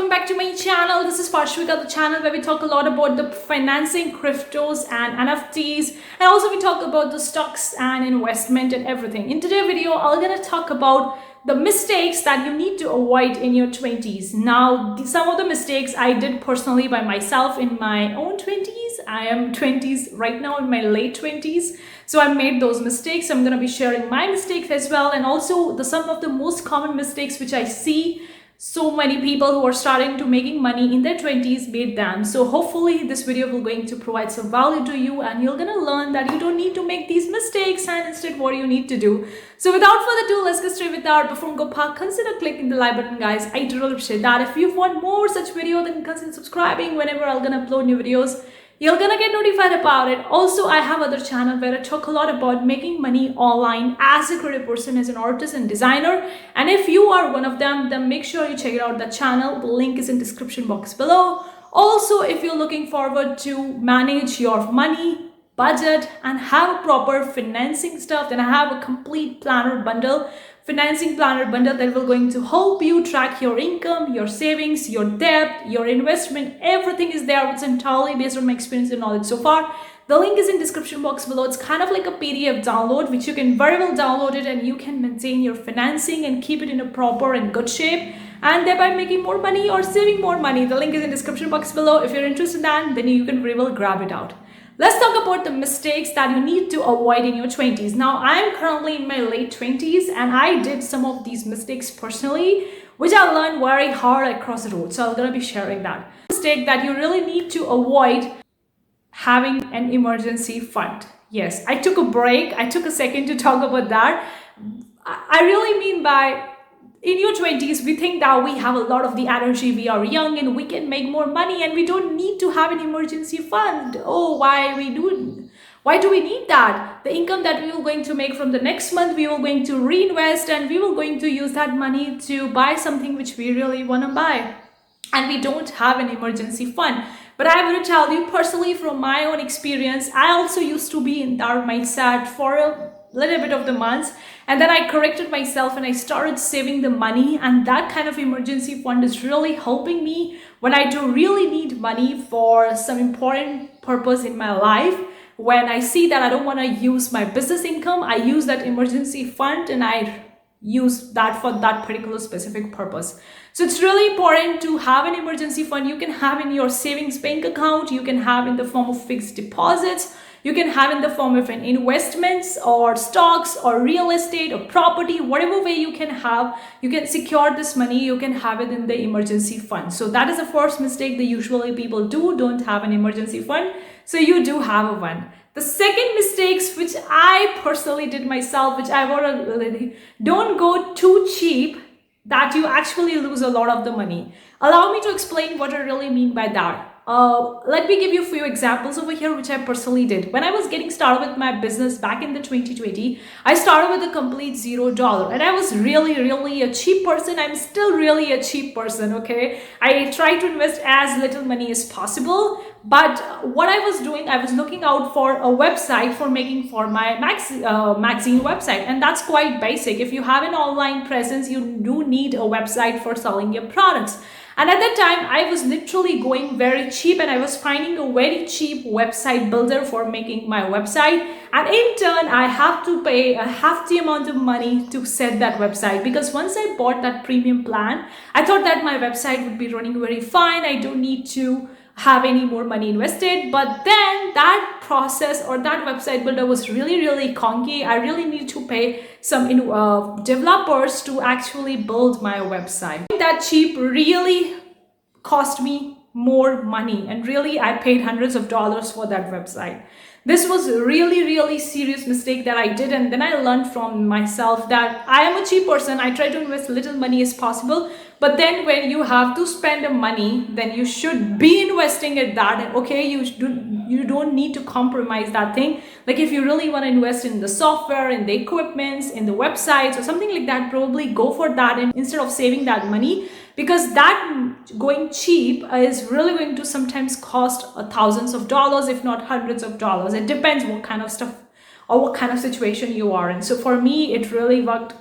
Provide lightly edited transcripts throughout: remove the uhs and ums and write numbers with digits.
welcome back to my channel. This is Parshvika, the channel where we talk a lot about the financing, cryptos and NFTs, and also we talk about the stocks and investment and everything. In today's video, I'm gonna talk about the mistakes that you need to avoid in your 20s. Now, some of the mistakes I did personally by myself in my own 20s. I am 20s right now, in my late 20s. So I made those mistakes. I'm gonna be sharing my mistakes as well, and also some of the most common mistakes which I see so many people who are starting to making money in their 20s made them. So hopefully this video will going to provide some value to you, and you're gonna learn that you don't need to make these mistakes, and instead what you need to do. So without further ado, let's get straight with our. Before we go back, consider clicking the like button, guys. I really appreciate that. If you want more such video, then consider subscribing. Whenever I'm gonna upload new videos, you're gonna get notified about it. Also, I have other channel where I talk a lot about making money online as a creative person, as an artist and designer. And if you are one of them, then make sure you check it out that channel. The link is in description box below. Also, if you're looking forward to manage your money, budget and have proper financing stuff, then I have a complete planner bundle, financing planner bundle that will going to help you track your income, your savings, your debt, your investment. Everything is there. It's entirely based on my experience and knowledge so far. The link is in description box below. It's kind of like a PDF download which you can very well download it, and you can maintain your financing and keep it in a proper and good shape, and thereby making more money or saving more money. The link is in description box below. If you're interested in that, then you can very well grab it out. Let's talk about the mistakes that you need to avoid in your 20s. Now, I'm currently in my late 20s, and I did some of these mistakes personally, which I learned very hard across the road. So I'm gonna be sharing that. Mistake that you really need to avoid: having an emergency fund. Yes, I took a break. I took a second to talk about that. I really mean by, in your 20s, we think that we have a lot of the energy, we are young and we can make more money and we don't need to have an emergency fund. Oh, why do we need that? The income that we were going to make from the next month, we were going to reinvest, and we were going to use that money to buy something which we really want to buy. And we don't have an emergency fund. But I'm going to tell you personally from my own experience, I also used to be in that mindset for a little bit of the months, and then I corrected myself and I started saving the money, and that kind of emergency fund is really helping me when I do really need money for some important purpose in my life. When I see that I don't want to use my business income, I use that emergency fund and I use that for that particular specific purpose. So it's really important to have an emergency fund. You can have in your savings bank account, you can have in the form of fixed deposits, you can have in the form of an investments or stocks or real estate or property. Whatever way you can have, you can secure this money, you can have it in the emergency fund. So that is the first mistake that usually people don't have an emergency fund. So you do have a one. The second mistakes which I personally did myself, which I already, don't go too cheap that you actually lose a lot of the money. Allow me to explain what I really mean by that. Let me give you a few examples over here which I personally did. When I was getting started with my business back in the 2020, I started with a complete $0, and I was really a cheap person. I'm still really a cheap person, okay? I try to invest as little money as possible, but what I was doing, I was looking out for a website for making for my magazine website, and that's quite basic. If you have an online presence, you do need a website for selling your products. And at that time, I was literally going very cheap, and I was finding a very cheap website builder for making my website. And in turn, I have to pay a hefty amount of money to set that website, because once I bought that premium plan, I thought that my website would be running very fine. I don't need to have any more money invested. But then that process or that website builder was really conky. I really need to pay some developers to actually build my website. That cheap really cost me more money, and really I paid hundreds of dollars for that website. This was a really serious mistake that I did, and then I learned from myself that I am a cheap person. I try to invest little money as possible, but then when you have to spend the money, then you should be investing at that. Okay, you don't need to compromise that thing. Like if you really want to invest in the software, in the equipments, in the websites or something like that, probably go for that instead of saving that money, because that going cheap is really going to sometimes cost thousands of dollars, if not hundreds of dollars. It depends what kind of stuff or what kind of situation you are in. So for me, it really worked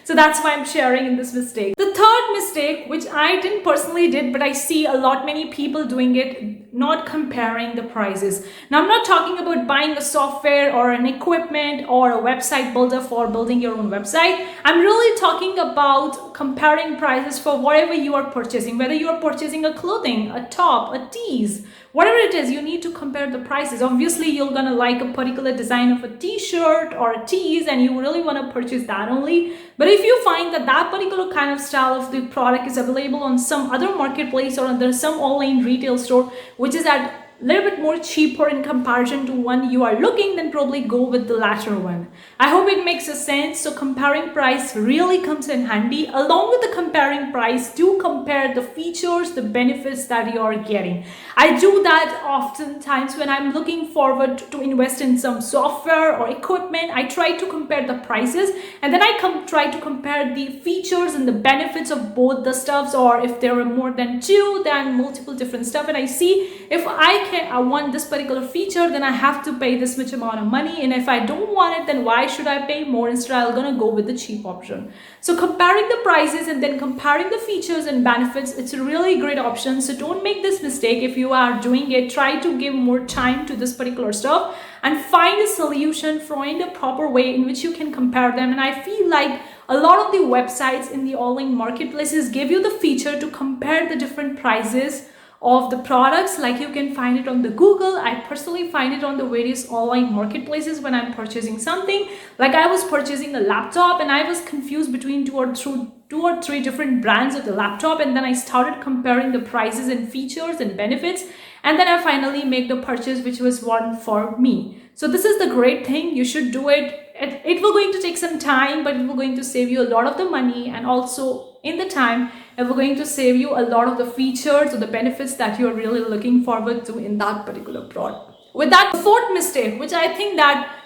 So that's why I'm sharing in this mistake. The third mistake mistake, which I didn't personally did, but I see a lot many people doing it, not comparing the prices. Now, I'm not talking about buying a software or an equipment or a website builder for building your own website. I'm really talking about comparing prices for whatever you are purchasing, whether you are purchasing a clothing, a top, a tees, whatever it is, you need to compare the prices. Obviously, you're gonna like a particular design of a t-shirt or a tees and you really want to purchase that only. But if you find that that particular kind of style of the product is available on some other marketplace or there's some online retail store which is at a little bit more cheaper in comparison to one you are looking, then probably go with the latter one. I hope it makes a sense. So comparing price really comes in handy. Along with the comparing price, do compare the features, the benefits that you are getting. I do that oftentimes when I'm looking forward to invest in some software or equipment. I try to compare the prices and then I try to compare the features and the benefits of both the stuffs, or if there are more than two, then multiple different stuff, and I see if I want this particular feature, then I have to pay this much amount of money, and if I don't want it, then why should I pay more? Instead, I'm gonna go with the cheap option. So comparing the prices and then comparing the features and benefits, it's a really great option. So don't make this mistake. If you are doing it, try to give more time to this particular stuff and find a solution, find a proper way in which you can compare them. And I feel like a lot of the websites in the online marketplaces give you the feature to compare the different prices of the products. Like you can find it on the Google. I personally find it on the various online marketplaces when I'm purchasing something. Like I was purchasing a laptop and I was confused between two or three different brands of the laptop, and then I started comparing the prices and features and benefits, and then I finally made the purchase which was one for me. So this is the great thing. You should do it. It will going to take some time, but it will going to save you a lot of the money, and also in the time it will going to save you a lot of the features or the benefits that you're really looking forward to in that particular product. With that, the fourth mistake, which I think that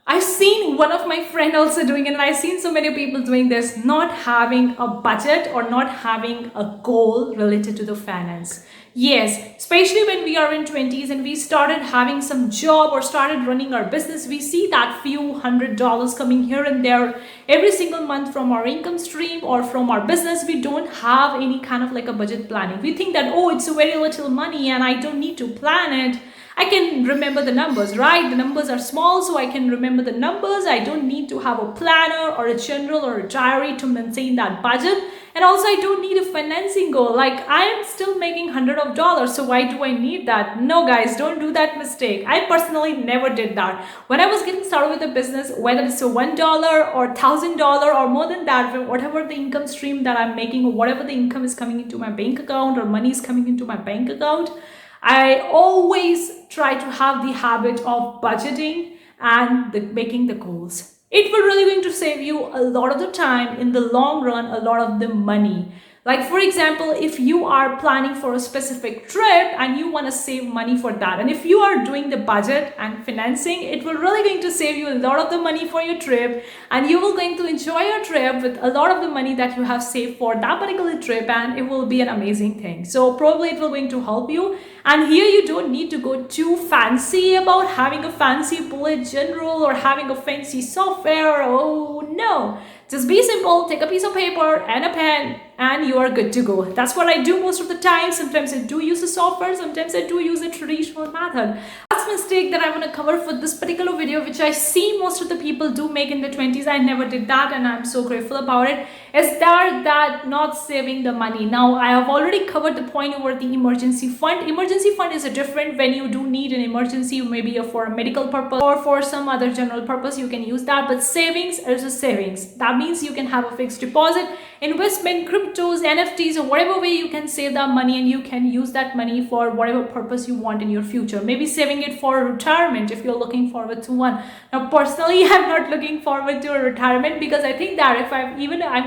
I've seen one of my friend also doing it, and I've seen so many people doing this, not having a budget or not having a goal related to the finance. Yes, especially when we are in 20s and we started having some job or started running our business, we see that few $100s coming here and there every single month from our income stream or from our business. We don't have any kind of like a budget planning. We think that, oh, it's a very little money and I don't need to plan it. I can remember the numbers, right? The numbers are small, so I can remember the numbers. I don't need to have a planner or a journal or a diary to maintain that budget. And also I don't need a financing goal. Like I am still making $100, so why do I need that? No guys, don't do that mistake. I personally never did that. When I was getting started with a business, whether it's a $1 or $1,000 or more than that, whatever the income stream that I'm making or whatever the income is coming into my bank account or money is coming into my bank account, I always try to have the habit of budgeting and making the goals. It will really going to save you a lot of the time, in the long run, a lot of the money. Like for example, if you are planning for a specific trip and you want to save money for that, and if you are doing the budget and financing, it will really going to save you a lot of the money for your trip, and you will going to enjoy your trip with a lot of the money that you have saved for that particular trip, and it will be an amazing thing. So probably it will going to help you. And here you don't need to go too fancy about having a fancy bullet journal or having a fancy software. Oh no, just be simple, take a piece of paper and a pen and you are good to go. That's what I do most of the time. Sometimes I do use a software, sometimes I do use a traditional method. Last mistake that I want to cover for this particular video, which I see most of the people do make in the 20s, I never did that and I'm so grateful about it, is that not saving the money. Now I have already covered the point over the emergency fund. Emergency fund is a different when you do need an emergency, maybe for a medical purpose or for some other general purpose, you can use that. But savings is a savings. That means you can have a fixed deposit, investment, cryptos, NFTs, or whatever way you can save that money, and you can use that money for whatever purpose you want in your future. Maybe saving it for retirement if you're looking forward to one. Now personally, I'm not looking forward to a retirement because I think that if I'm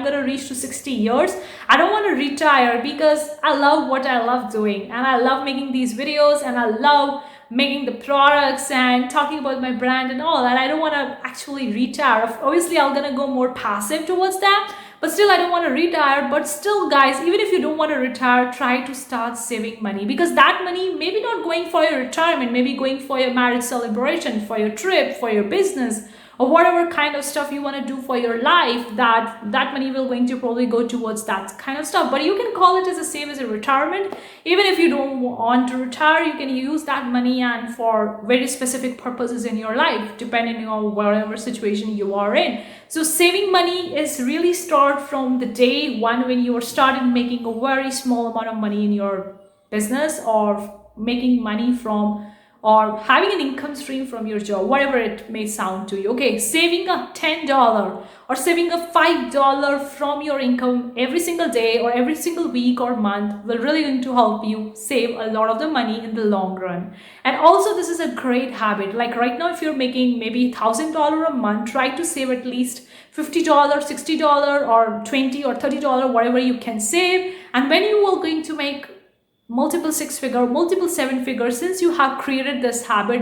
going to reach to 60 years, I don't want to retire because I love what I love doing, and I love making these videos, and I love making the products and talking about my brand and all, and I don't want to actually retire. Obviously I'm gonna go more passive towards that, but still I don't want to retire. But still guys, even if you don't want to retire, try to start saving money, because that money maybe not going for your retirement, maybe going for your marriage celebration, for your trip, for your business, or whatever kind of stuff you want to do for your life, that money will going to probably go towards that kind of stuff. But you can call it as the same as a retirement. Even if you don't want to retire, you can use that money and for very specific purposes in your life, depending on whatever situation you are in. So saving money is really start from the day one when you are started making a very small amount of money in your business, or making money from, or having an income stream from your job, whatever it may sound to you. Okay, saving a $10 or saving a $5 from your income every single day or every single week or month will really going to help you save a lot of the money in the long run. And also this is a great habit. Like right now, if you're making maybe $1,000 a month, try to save at least $50, $60 or $20 or $30, whatever you can save. And when you are going to make multiple six-figure, multiple seven-figure, since you have created this habit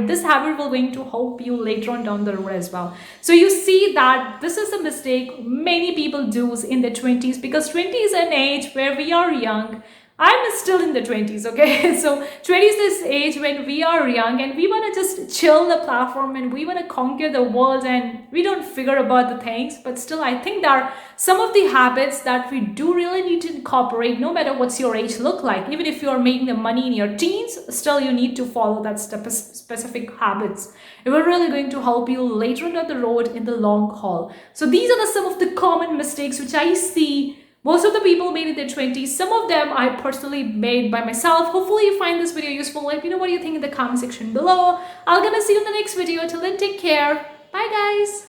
will going to help you later on down the road as well. So you see that this is a mistake many people do in their 20s, because 20 is an age where we are young. I'm still in the 20s, okay? So 20s is this age when we are young and we want to just chill the platform and we want to conquer the world, and we don't figure about the things. But still, I think there are some of the habits that we do really need to incorporate, no matter what's your age look like. Even if you're making the money in your teens, still you need to follow that specific habits. It will really going to help you later on down the road in the long haul. So these are some of the common mistakes which I see most of the people made in their 20s. Some of them I personally made by myself. Hopefully you find this video useful. Let me know what you think in the comment section below. I'm gonna see you in the next video. Till then, take care. Bye guys.